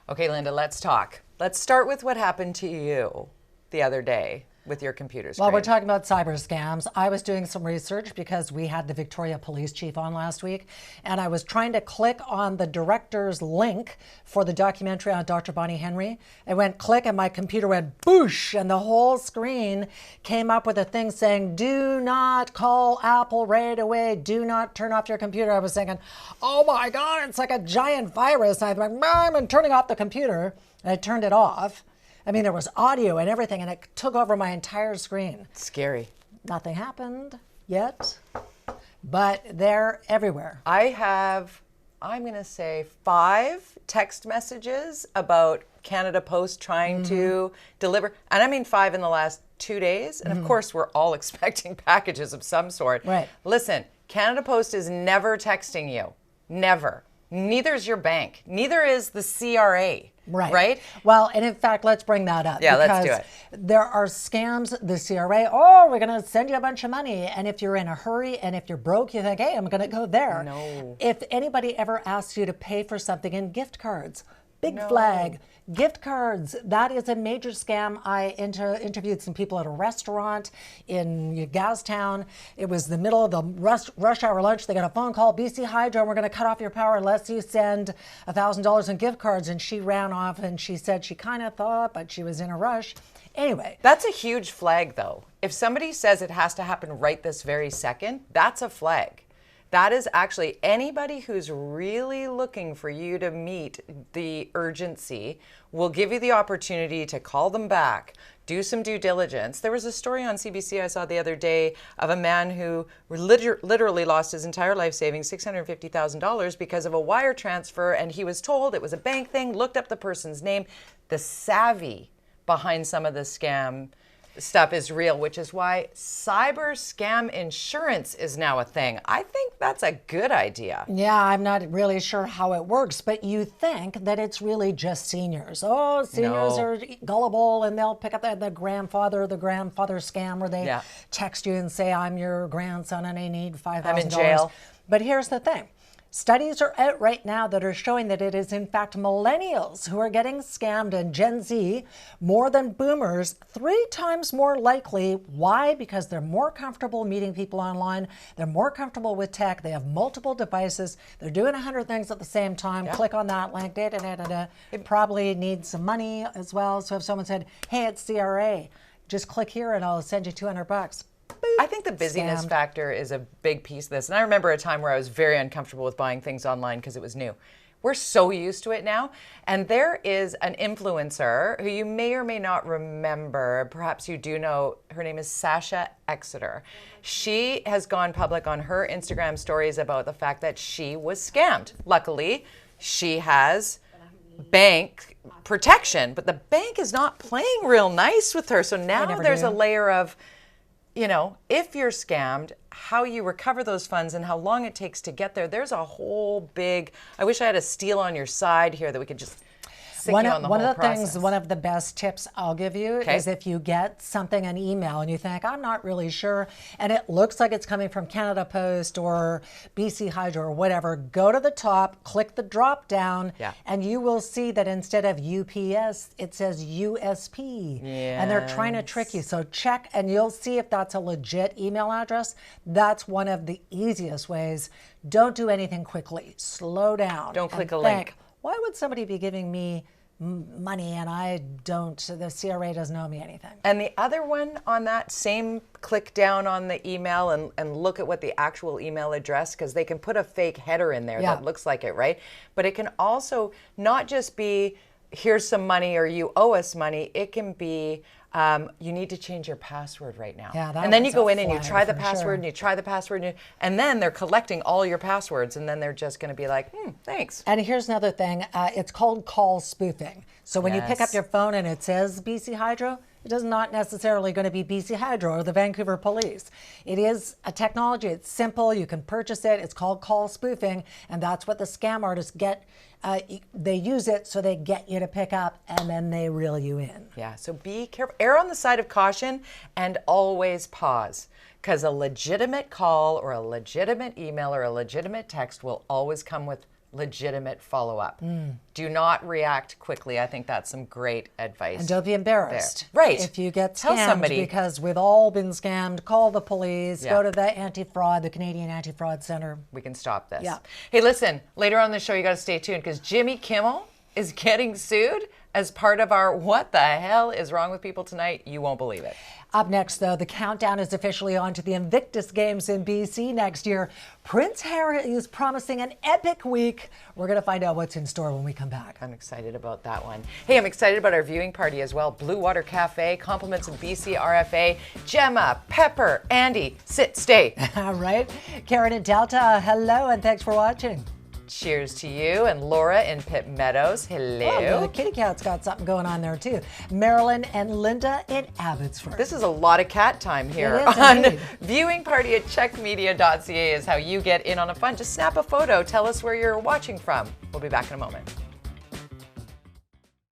Okay, Linda, let's talk. Let's start with what happened to you the other day with your computer screen. Well, we're talking about cyber scams. I was doing some research because we had the Victoria Police Chief on last week, and I was trying to click on the director's link for the documentary on Dr. Bonnie Henry. I went click and my computer went boosh, and the whole screen came up with a thing saying, do not call Apple right away. Do not turn off your computer. I was thinking, oh my God, it's like a giant virus. I'm like, I'm turning off the computer, and I turned it off. I mean, there was audio and everything, and it took over my entire screen. Scary. Nothing happened yet, but they're everywhere. I have, I'm going to say 5 text messages about Canada Post trying to deliver, and I mean 5 in the last 2 days. And of course, we're all expecting packages of some sort. Right. Listen, Canada Post is never texting you. Never. Neither is your bank. Neither is the CRA. Right? Well, and in fact, let's bring that up. Yeah, let's do because it. There are scams, the CRA, oh, we're going to send you a bunch of money. And if you're in a hurry and if you're broke, you think, hey, I'm going to go there. No. If anybody ever asks you to pay for something in gift cards, big flag, gift cards, that is a major scam. I interviewed some people at a restaurant in Gastown. It was the middle of the rush hour lunch. They got a phone call, BC Hydro, we're going to cut off your power unless you send $1,000 in gift cards. And she ran off and she said she kind of thought, but she was in a rush. Anyway. That's a huge flag, though. If somebody says it has to happen right this very second, that's a flag. That is actually anybody who's really looking for you to meet the urgency will give you the opportunity to call them back, do some due diligence. There was a story on CBC I saw the other day of a man who literally lost his entire life savings, $650,000, because of a wire transfer, and he was told it was a bank thing, looked up the person's name. The savvy behind some of the scam stuff is real, which is why cyber scam insurance is now a thing. I think that's a good idea. Yeah, I'm not really sure how it works, but you think that it's really just seniors. Oh, seniors are gullible and they'll pick up the grandfather scam where they text you and say, I'm your grandson and I need $5,000. I'm in jail. But here's the thing. Studies are out right now that are showing that it is in fact millennials who are getting scammed, and Gen Z more than boomers, 3 times more likely. Why? Because they're more comfortable meeting people online. They're more comfortable with tech. They have multiple devices. They're doing 100 things at the same time. Click on that link. It probably needs some money as well. So if someone said, hey, it's CRA, just click here and I'll send you $200. I think the busyness factor is a big piece of this. And I remember a time where I was very uncomfortable with buying things online because it was new. We're so used to it now. And there is an influencer who you may or may not remember. Perhaps you do know. Her name is Sasha Exeter. She has gone public on her Instagram stories about the fact that she was scammed. Luckily, she has bank protection, but the bank is not playing real nice with her. So now there's a layer of, you know, if you're scammed, how you recover those funds and how long it takes to get there. There's a whole big, I wish I had a steel on your side here that we could just sick you on the whole process. One of the best tips I'll give you is if you get something, an email, and you think, I'm not really sure, and it looks like it's coming from Canada Post or BC Hydro or whatever, go to the top, click the drop down, and you will see that instead of UPS, it says USP. And they're trying to trick you. So check, and you'll see if that's a legit email address. That's one of the easiest ways. Don't do anything quickly. Slow down. Don't click a link. Why would somebody be giving me money and I don't, the CRA doesn't owe me anything? And the other one on that same, click down on the email and look at what the actual email address, because they can put a fake header in there that looks like it, right? But it can also not just be, here's some money or you owe us money. It can be, you need to change your password right now. And then you go in and you try the password and you try the password and then they're collecting all your passwords and then they're just going to be like, thanks. And here's another thing. It's called call spoofing. So when you pick up your phone and it says BC Hydro, it is not necessarily going to be BC Hydro or the Vancouver Police. It is a technology. It's simple. You can purchase it. It's called call spoofing. And that's what the scam artists get. They use it so they get you to pick up and then they reel you in. Yeah, so be careful. Err on the side of caution and always pause, because a legitimate call or a legitimate email or a legitimate text will always come with legitimate follow-up. Do not react quickly. I think that's some great advice. And don't be embarrassed. There. Right. If you get Tell scammed, somebody. because we've all been scammed, call the police, Yeah. go to the Canadian Anti-Fraud Center. We can stop this. Yeah. Hey, listen, later on the show, you got to stay tuned because Jimmy Kimmel is getting sued as part of our What the Hell is Wrong with People Tonight? You won't believe it. Up next, though, the countdown is officially on to the Invictus Games in BC next year. Prince Harry is promising an epic week. We're going to find out what's in store when we come back. I'm excited about that one. Hey, I'm excited about our viewing party as well. Blue Water Cafe, compliments of BC RFA, Gemma, Pepper, Andy, sit, stay. All right. Karen in Delta, hello, and thanks for watching. Cheers to you. And Laura in Pitt Meadows, hello. Oh, the kitty cat's got something going on there, too. Marilyn and Linda in Abbotsford. This is a lot of cat time here. It is, on indeed. Viewing party at CHEKmedia.ca is how you get in on a fun. Just snap a photo. Tell us where you're watching from. We'll be back in a moment.